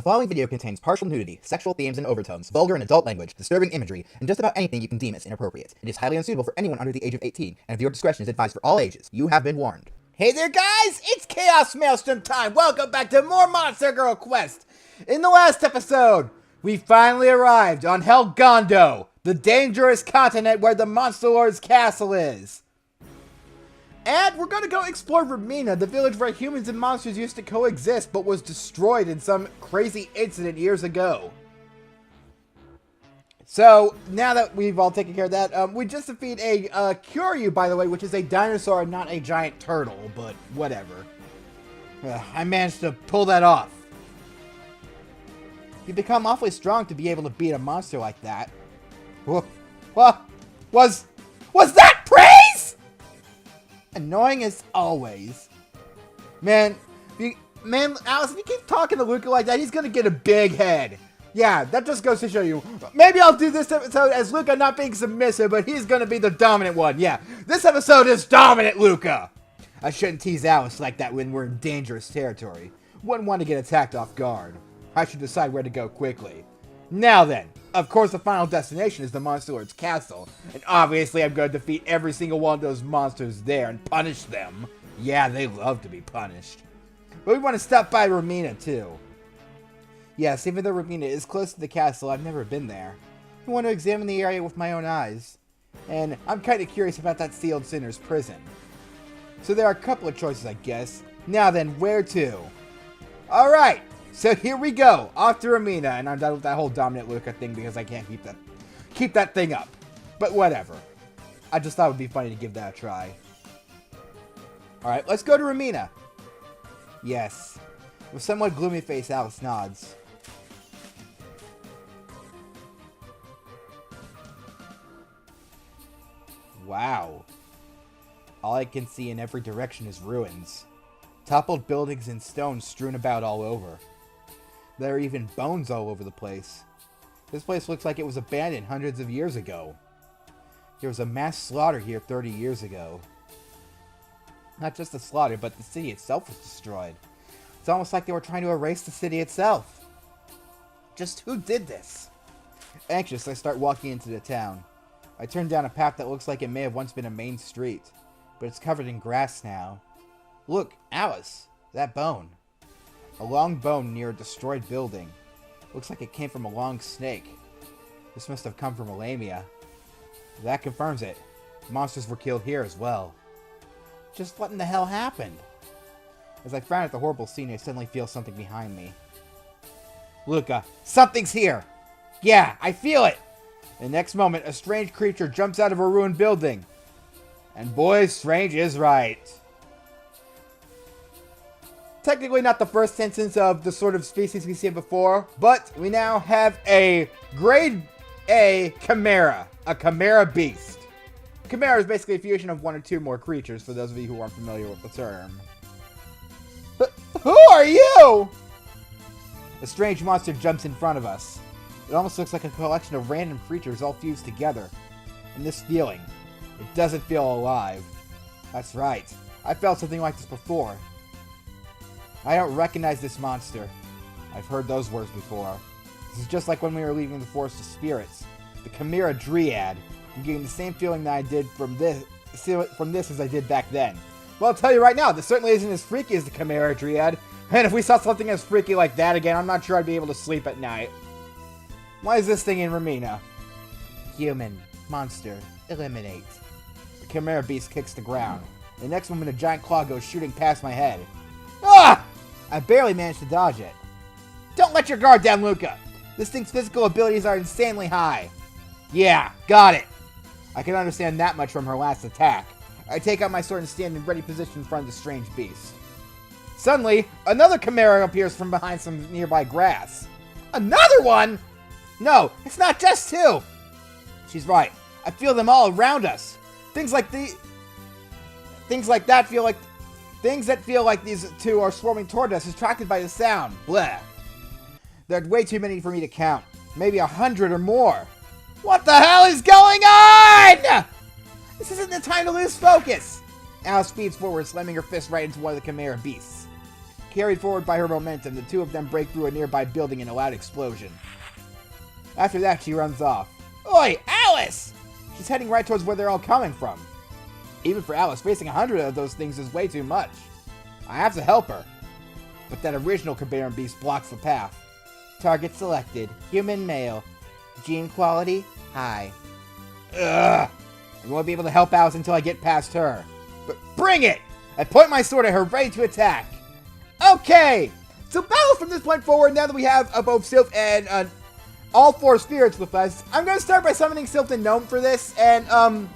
following video contains partial nudity, sexual themes and overtones, vulgar and adult language, disturbing imagery, and just about anything you can deem as inappropriate. It is highly unsuitable for anyone under the age of 18, and viewer discretion is advised for all ages. You have been warned. Hey there guys, it's ChaosMaelstrom time! Welcome back to more Monster Girl Quest! In the last episode, we finally arrived on Helgondo, the dangerous continent where the Monster Lord's castle is. And we're gonna go explore Romina, the village where humans and monsters used to coexist but was destroyed in some crazy incident years ago. So, now that we've all taken care of that, we just defeat a Kuryu, by the way, which is a dinosaur and not a giant turtle, but whatever. I managed to pull that off. You've become awfully strong to be able to beat a monster like that. What? Was that praise? Annoying as always. Man, Alice, if you keep talking to Luca like that, he's gonna get a big head. Yeah, that just goes to show you. Maybe I'll do this episode as Luca not being submissive, but he's gonna be the dominant one. Yeah, this episode is dominant Luca. I shouldn't tease Alice like that when we're in dangerous territory. Wouldn't want to get attacked off guard. I should decide where to go quickly. Now then, of course the final destination is the Monster Lord's castle, and obviously I'm going to defeat every single one of those monsters there and punish them. Yeah, they love to be punished. But we want to stop by Romina too. Yes, even though Romina is close to the castle, I've never been there. I want to examine the area with my own eyes. And I'm kind of curious about that sealed sinner's prison. So there are a couple of choices, I guess. Now then, where to? Alright, so here we go. Off to Romina, and I'm done with that whole dominant Luca thing because I can't keep that thing up. But whatever. I just thought it would be funny to give that a try. Alright, let's go to Romina. Yes. With somewhat gloomy face, Alice nods. Wow. All I can see in every direction is ruins. Toppled buildings and stones strewn about all over. There are even bones all over the place. This place looks like it was abandoned hundreds of years ago. There was a mass slaughter here 30 years ago. Not just the slaughter, but the city itself was destroyed. It's almost like they were trying to erase the city itself. Just who did this? Anxious, I start walking into the town. I turn down a path that looks like it may have once been a main street, but it's covered in grass now. Look, Alice, that bone. A long bone near a destroyed building. Looks like it came from a long snake. This must have come from Alamia. That confirms it. Monsters were killed here as well. Just what in the hell happened? As I frown at the horrible scene, I suddenly feel something behind me. Luca, something's here! Yeah, I feel it! The next moment, a strange creature jumps out of a ruined building. And boy, strange is right. Technically not the first instance of the sort of species we've seen before, but we now have a grade A chimera. A chimera beast. Chimera is basically a fusion of one or two more creatures, for those of you who aren't familiar with the term. But who are you? A strange monster jumps in front of us. It almost looks like a collection of random creatures all fused together. And this feeling, it doesn't feel alive. That's right. I felt something like this before. I don't recognize this monster. I've heard those words before. This is just like when we were leaving the Forest of Spirits. The Chimera Dryad. I'm getting the same feeling that I did from this as I did back then. Well, I'll tell you right now, this certainly isn't as freaky as the Chimera Dryad. And if we saw something as freaky like that again, I'm not sure I'd be able to sleep at night. Why is this thing in Romina? Human. Monster. Eliminate. The Chimera Beast kicks the ground. The next moment, a giant claw goes shooting past my head. Ah! I barely managed to dodge it. Don't let your guard down, Luca! This thing's physical abilities are insanely high. Yeah, got it. I can understand that much from her last attack. I take out my sword and stand in ready position in front of the strange beast. Suddenly, another Chimera appears from behind some nearby grass. Another one?! No, it's not just two! She's right. I feel them all around us. Things that feel like these two are swarming toward us, attracted by the sound. Blah. There are way too many for me to count. Maybe 100 or more. What the hell is going on? This isn't the time to lose focus. Alice speeds forward, slamming her fist right into one of the Chimera beasts. Carried forward by her momentum, the two of them break through a nearby building in a loud explosion. After that, she runs off. Oi, Alice! She's heading right towards where they're all coming from. Even for Alice, facing 100 of those things is way too much. I have to help her. But that original Chimera beast blocks the path. Target selected. Human male. Gene quality, high. Ugh! I won't be able to help Alice until I get past her. But bring it! I point my sword at her, ready to attack. Okay! So battles from this point forward, now that we have both Sylph and all four spirits with us, I'm going to start by summoning Sylph and Gnome for this, and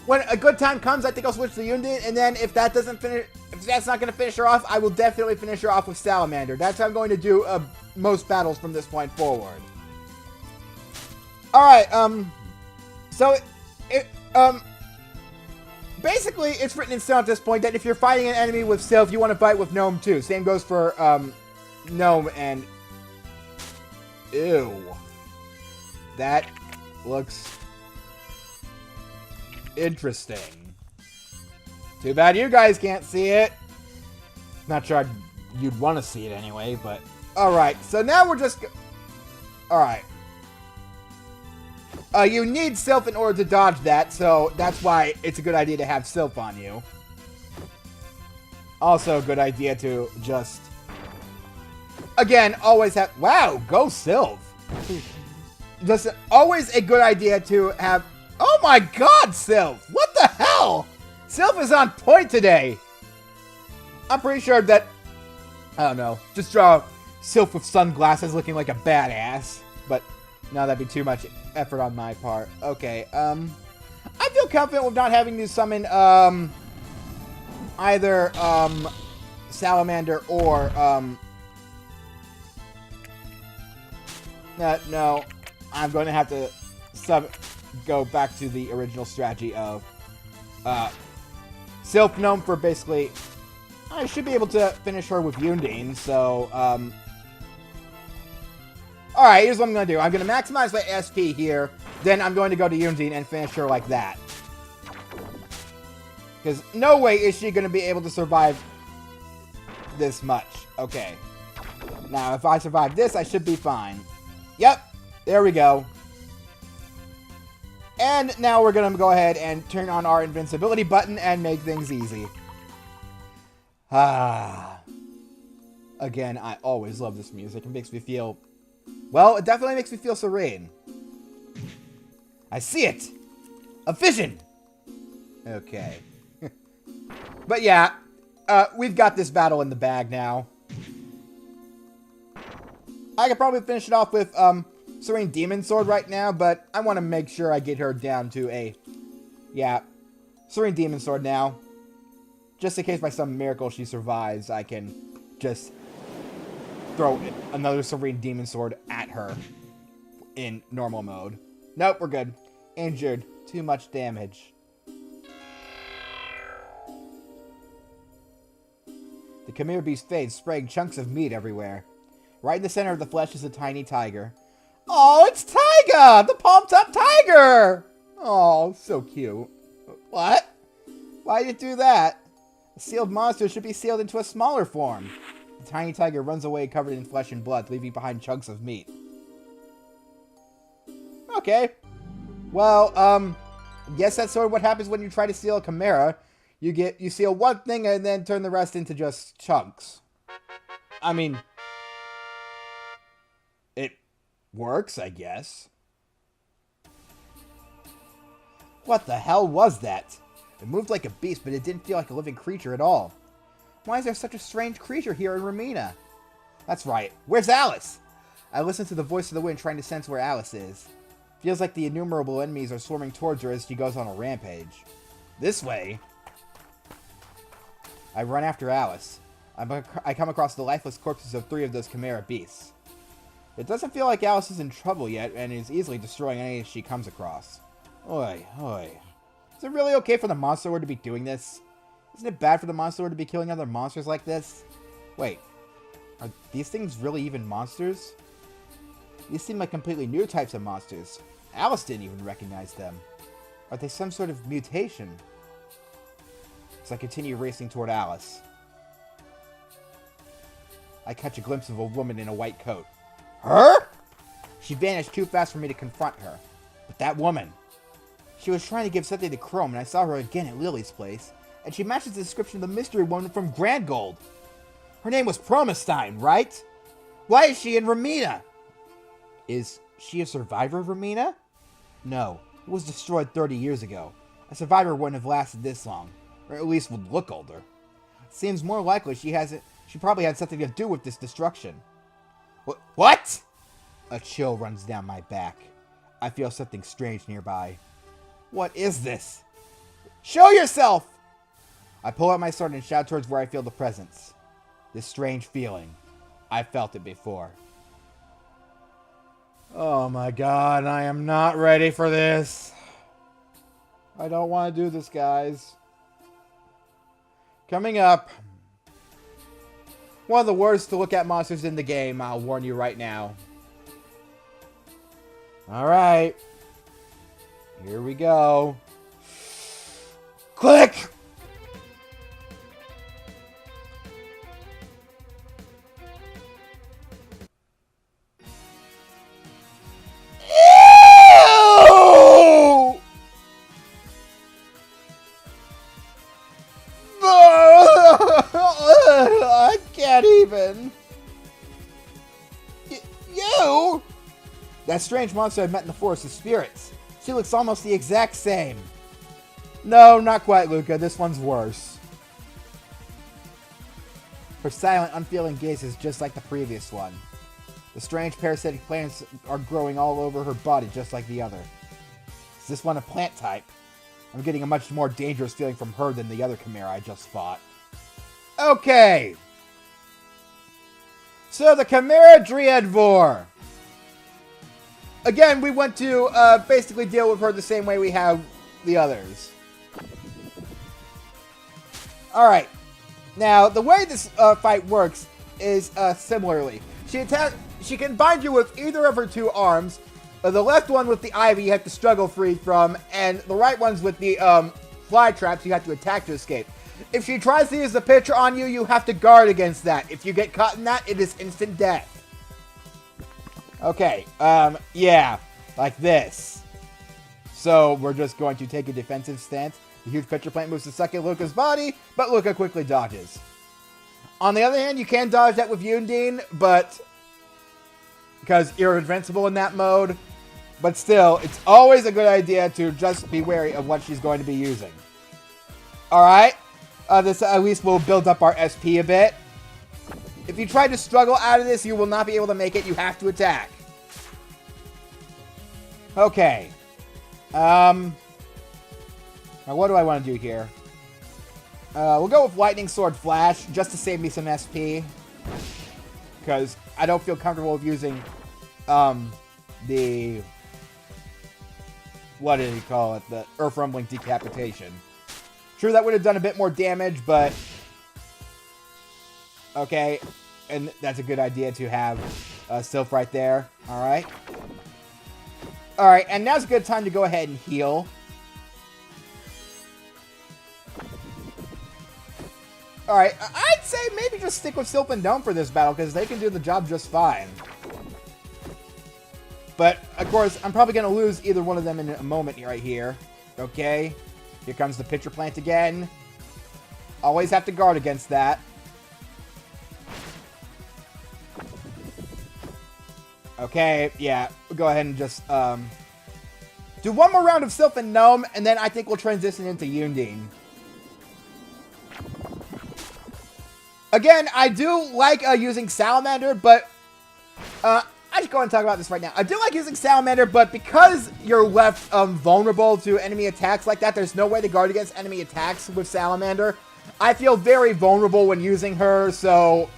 when a good time comes, I think I'll switch to Yundin, and then if that doesn't finish, if that's not going to finish her off, I will definitely finish her off with Salamander. That's how I'm going to do most battles from this point forward. Alright, so, basically, it's written in stone at this point that if you're fighting an enemy with Sylph, you want to fight with Gnome too. Same goes for, Gnome and... Ew. That looks... interesting. Too bad you guys can't see it. Not sure you'd want to see it anyway, but... Alright, so now we're just... Alright. You need Sylph in order to dodge that, so that's why it's a good idea to have Sylph on you. Also a good idea to just... Again, always have... Wow, go Sylph! Just always a good idea to have... Oh my god, Sylph! What the hell? Sylph is on point today! I'm pretty sure that... I don't know. Just draw Sylph with sunglasses looking like a badass. But, no, that'd be too much effort on my part. Okay, I feel confident with not having to summon, either, Salamander or, no. I'm going to have to go back to the original strategy of, Sylph Gnome for basically... I should be able to finish her with Yundin, so, Alright, here's what I'm going to do. I'm going to maximize my SP here, then I'm going to go to Yundin and finish her like that. Because no way is she going to be able to survive this much. Okay. Now, if I survive this, I should be fine. Yep, there we go. And now we're going to go ahead and turn on our invincibility button and make things easy. Again, I always love this music. It makes me feel... Well, it definitely makes me feel serene. I see it! A vision! Okay. But yeah, we've got this battle in the bag now. I could probably finish it off with Serene Demon Sword right now, but I want to make sure I get her down to a... Yeah, Serene Demon Sword now. Just in case by some miracle she survives, I can just throw another Serene Demon Sword at her in normal mode. Nope, we're good. Injured. Too much damage. The Chimera Beast fades, spraying chunks of meat everywhere. Right in the center of the flesh is a tiny tiger. Oh, it's Tyga! The pumped-up tiger! Oh, so cute. What? Why'd you do that? A sealed monster should be sealed into a smaller form. The tiny tiger runs away covered in flesh and blood, leaving behind chunks of meat. Okay. Well, guess that's sort of what happens when you try to steal a Chimera. You steal one thing and then turn the rest into just chunks. I mean, it works, I guess. What the hell was that? It moved like a beast, but it didn't feel like a living creature at all. Why is there such a strange creature here in Ramina? That's right. Where's Alice? I listen to the voice of the wind, trying to sense where Alice is. Feels like the innumerable enemies are swarming towards her as she goes on a rampage. This way. I run after Alice. I come across the lifeless corpses of 3 of those Chimera beasts. It doesn't feel like Alice is in trouble yet, and is easily destroying any she comes across. Oi, oi. Is it really okay for the Monster Lord to be doing this? Isn't it bad for the Monster Lord to be killing other monsters like this? Wait, are these things really even monsters? These seem like completely new types of monsters. Alice didn't even recognize them. Are they some sort of mutation? As I continue racing toward Alice. I catch a glimpse of a woman in a white coat. Her? She vanished too fast for me to confront her. But that woman... She was trying to give something to Chrome, and I saw her again at Lily's place. And she matches the description of the mystery woman from Grand Gold. Her name was Promestein, right? Why is she in Romina? Is she a survivor of Romina? No, it was destroyed 30 years ago. A survivor wouldn't have lasted this long, or at least would look older. It seems more likely she probably had something to do with this destruction. What? A chill runs down my back. I feel something strange nearby. What is this? Show yourself! I pull out my sword and shout towards where I feel the presence. This strange feeling. I've felt it before. Oh my god, I am not ready for this. I don't want to do this, guys. Coming up. One of the worst to look at monsters in the game, I'll warn you right now. Alright. Here we go. Click! Ew! I can't even. You? That strange monster I met in the forest of spirits. She looks almost the exact same. No, not quite, Luca. This one's worse. Her silent, unfeeling gaze is just like the previous one. The strange parasitic plants are growing all over her body just like the other. Is this one a plant type? I'm getting a much more dangerous feeling from her than the other chimera I just fought. Okay. So the Chimera Dryadvor. Again, we want to basically deal with her the same way we have the others. Alright. Now, the way this fight works is similarly. She can bind you with either of her two arms. The left one with the ivy you have to struggle free from, and the right one's with the fly traps you have to attack to escape. If she tries to use the pitcher on you, you have to guard against that. If you get caught in that, it is instant death. Okay, yeah, like this. So, we're just going to take a defensive stance. The huge pitcher plant moves to suck at Luca's body, but Luca quickly dodges. On the other hand, you can dodge that with Undine, but... because you're invincible in that mode. But still, it's always a good idea to just be wary of what she's going to be using. Alright? This at least will build up our SP a bit. If you try to struggle out of this, you will not be able to make it. You have to attack. Okay. Now what do I want to do here? We'll go with Lightning Sword Flash, just to save me some SP. Because I don't feel comfortable with using, the... what did he call it? The Earth Rumbling Decapitation. True, that would have done a bit more damage, but... okay, and that's a good idea to have Sylph right there. Alright. Alright, and now's a good time to go ahead and heal. Alright, I'd say maybe just stick with Sylph and Dome for this battle, because they can do the job just fine. But, of course, I'm probably going to lose either one of them in a moment right here. Okay, here comes the pitcher plant again. Always have to guard against that. Okay, yeah, we'll go ahead and just, do one more round of Sylph and Gnome, and then I think we'll transition into Undine. Again, I do like using Salamander, but, I should go ahead and talk about this right now. I do like using Salamander, but because you're left, vulnerable to enemy attacks like that, there's no way to guard against enemy attacks with Salamander. I feel very vulnerable when using her, so...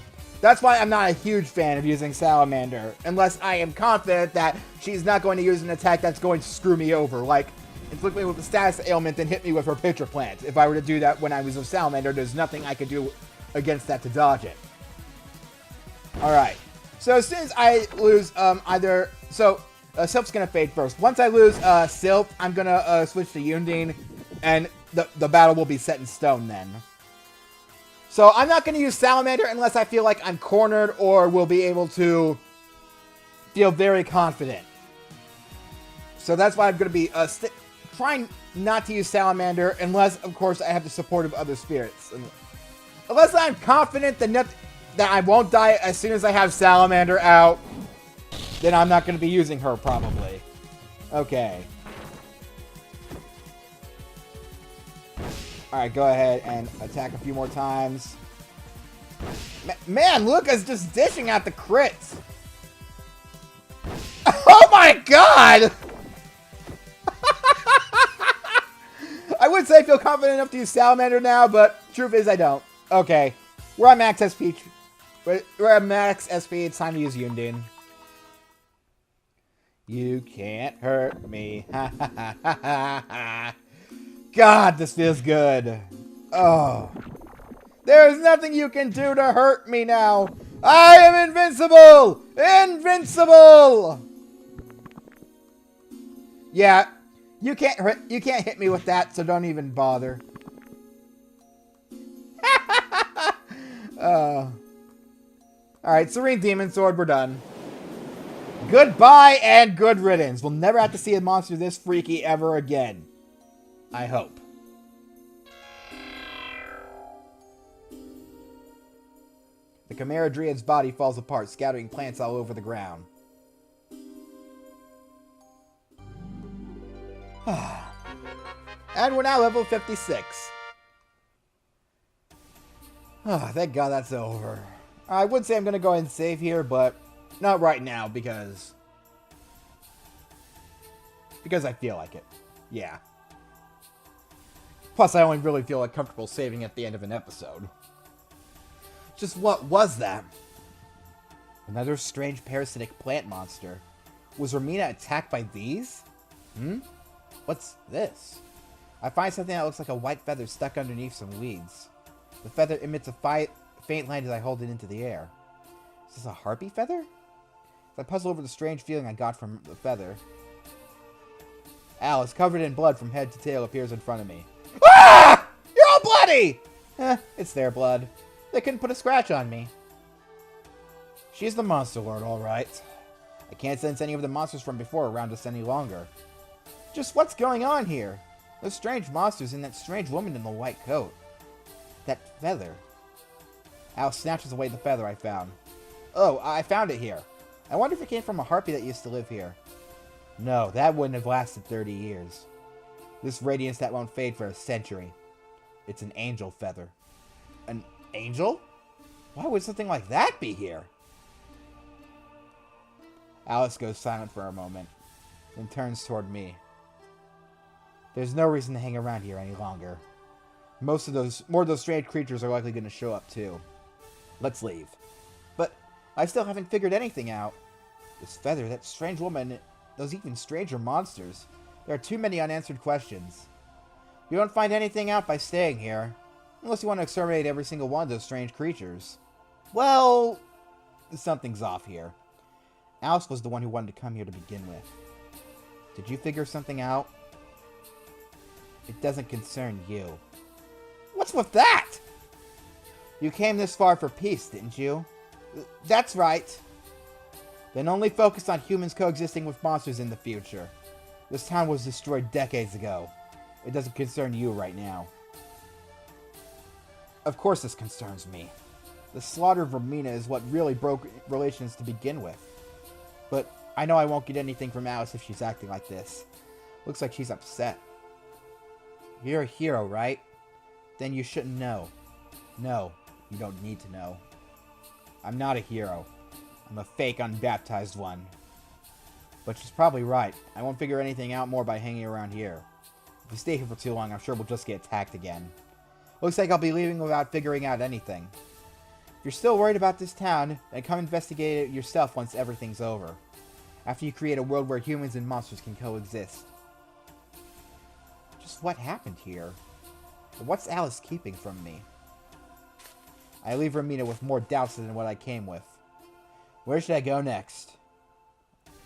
that's why I'm not a huge fan of using Salamander, unless I am confident that she's not going to use an attack that's going to screw me over, like inflict me with a status ailment and hit me with her pitcher plant. If I were to do that when I was with Salamander, there's nothing I could do against that to dodge it. Alright, so as soon as I lose either... so, Sylph's going to fade first. Once I lose Sylph, I'm going to switch to Undine, and the battle will be set in stone then. So I'm not going to use Salamander unless I feel like I'm cornered or will be able to feel very confident. So that's why I'm going to be trying not to use Salamander unless, of course, I have the support of other spirits. Unless I'm confident that I won't die as soon as I have Salamander out, then I'm not going to be using her, probably. Okay. Alright, go ahead and attack a few more times. Man, Luca's just dishing out the crits. Oh my god! I would say I feel confident enough to use Salamander now, but truth is I don't. Okay. We're at max SP. We're at max SP. It's time to use Yundin. You can't hurt me. Ha ha ha ha ha ha. God, this feels good. Oh. There is nothing you can do to hurt me now. I am invincible! Invincible! Yeah, you can't hit me with that, so don't even bother. Alright, Serene Demon Sword, we're done. Goodbye and good riddance. We'll never have to see a monster this freaky ever again. I hope. The Chimera Dryad's body falls apart, scattering plants all over the ground. And we're now level 56. Thank God that's over. I would say I'm going to go ahead and save here, but not right now because I feel like it. Yeah. Plus, I only really feel like comfortable saving at the end of an episode. Just what was that? Another strange parasitic plant monster. Was Romina attacked by these? What's this? I find something that looks like a white feather stuck underneath some weeds. The feather emits a faint light as I hold it into the air. Is this a harpy feather? As I puzzle over the strange feeling I got from the feather, Alice, covered in blood from head to tail, appears in front of me. Ah! You're all bloody! It's their blood. They couldn't put a scratch on me. She's the monster lord, all right. I can't sense any of the monsters from before around us any longer. Just what's going on here? Those strange monsters and that strange woman in the white coat. That feather. Alice snatches away the feather I found. Oh, I found it here. I wonder if it came from a harpy that used to live here. No, that wouldn't have lasted 30 years. This radiance that won't fade for a century. It's an angel feather. An angel? Why would something like that be here? Alice goes silent for a moment, then turns toward me. There's no reason to hang around here any longer. More of those strange creatures are likely going to show up too. Let's leave. But I still haven't figured anything out. This feather, that strange woman, those even stranger monsters. There are too many unanswered questions. You won't find anything out by staying here. Unless you want to exterminate every single one of those strange creatures. Well, something's off here. Alice was the one who wanted to come here to begin with. Did you figure something out? It doesn't concern you. What's with that? You came this far for peace, didn't you? That's right. Then only focus on humans coexisting with monsters in the future. This town was destroyed decades ago. It doesn't concern you right now. Of course this concerns me. The slaughter of Romina is what really broke relations to begin with. But I know I won't get anything from Alice if she's acting like this. Looks like she's upset. You're a hero, right? Then you shouldn't know. No, you don't need to know. I'm not a hero. I'm a fake, unbaptized one. But she's probably right. I won't figure anything out more by hanging around here. If we stay here for too long, I'm sure we'll just get attacked again. Looks like I'll be leaving without figuring out anything. If you're still worried about this town, then come investigate it yourself once everything's over. After you create a world where humans and monsters can coexist. Just what happened here? What's Alice keeping from me? I leave Romina with more doubts than what I came with. Where should I go next?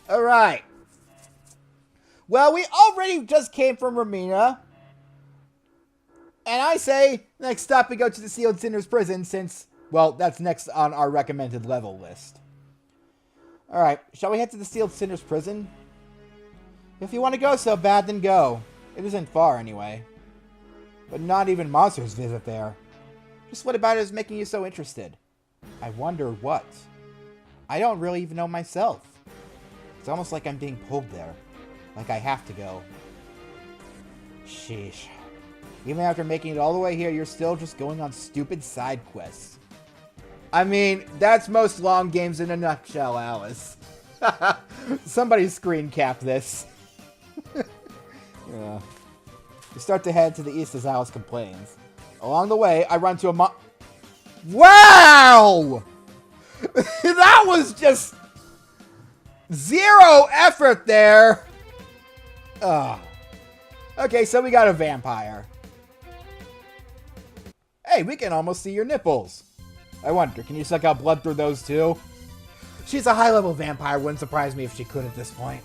Alright. Well, we already just came from Romina. And I say, next stop we go to the Sealed Sinners Prison since, well, that's next on our recommended level list. Alright, shall we head to the Sealed Sinners Prison? If you want to go so bad, then go. It isn't far anyway. But not even monsters visit there. Just what about it is making you so interested? I wonder what. I don't really even know myself. It's almost like I'm being pulled there. Like I have to go. Sheesh. Even after making it all the way here, you're still just going on stupid side quests. I mean, that's most long games in a nutshell, Alice. Somebody screen cap this. Yeah. We start to head to the east as Alice complains. Along the way, I run to a Wow! That was just zero effort there. Ugh. Okay, so we got a vampire. Hey, we can almost see your nipples. I wonder, can you suck out blood through those too? She's a high-level vampire. Wouldn't surprise me if she could at this point.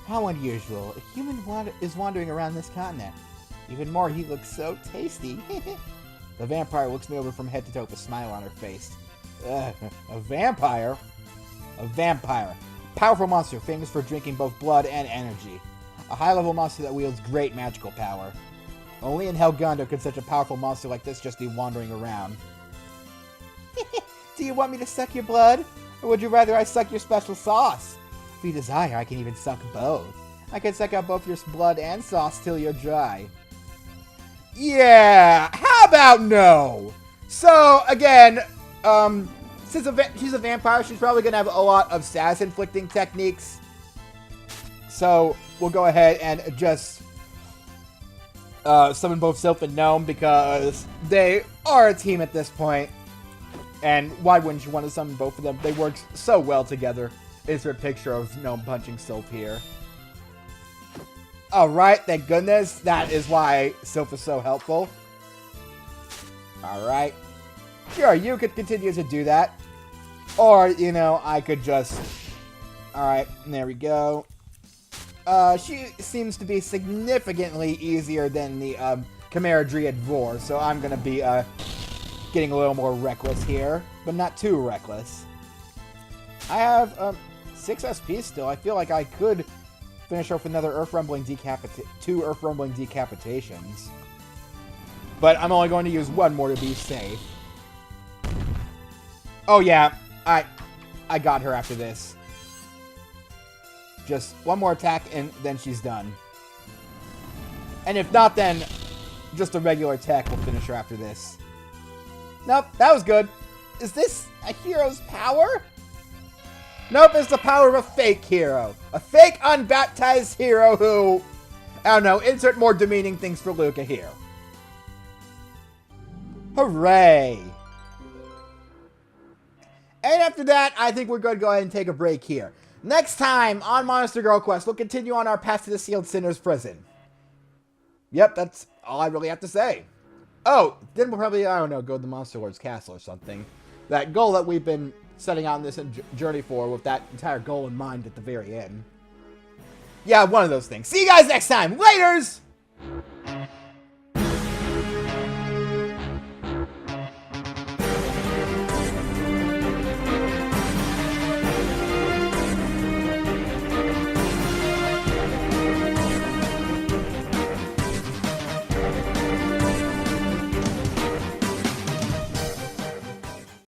How unusual. A human is wandering around this continent. Even more, he looks so tasty. The vampire looks me over from head to toe with a smile on her face. A vampire? A vampire. A powerful monster famous for drinking both blood and energy. A high-level monster that wields great magical power. Only in Helgondo could such a powerful monster like this just be wandering around. Do you want me to suck your blood? Or would you rather I suck your special sauce? If you desire, I can even suck both. I can suck out both your blood and sauce till you're dry. Yeah, how about no? So, again, since she's a vampire, she's probably going to have a lot of status-inflicting techniques. So, we'll go ahead and just summon both Sylph and Gnome because they are a team at this point. And why wouldn't you want to summon both of them? They work so well together. Insert picture of Gnome punching Sylph here. Alright, thank goodness. That is why Sylph is so helpful. Alright. Sure, you could continue to do that. Or, you know, I could just... Alright, there we go. She seems to be significantly easier than the Chimera Dryad Vor, so I'm gonna be getting a little more reckless here, but not too reckless. I have 6 SP still. I feel like I could finish off another two Earth Rumbling Decapitations. But I'm only going to use one more to be safe. Oh yeah, I got her after this. Just one more attack and then she's done. And if not, then just a regular attack will finish her after this. Nope, that was good. Is this a hero's power? Nope, it's the power of a fake hero. A fake, unbaptized hero who... I don't know, insert more demeaning things for Luca here. Hooray! And after that, I think we're going to go ahead and take a break here. Next time on Monster Girl Quest, we'll continue on our path to the Sealed Sinners Prison. Yep, that's all I really have to say. Oh, then we'll probably, I don't know, go to the Monster Lord's Castle or something. That goal that we've been setting out on this journey for with that entire goal in mind at the very end. Yeah, one of those things. See you guys next time. Laters!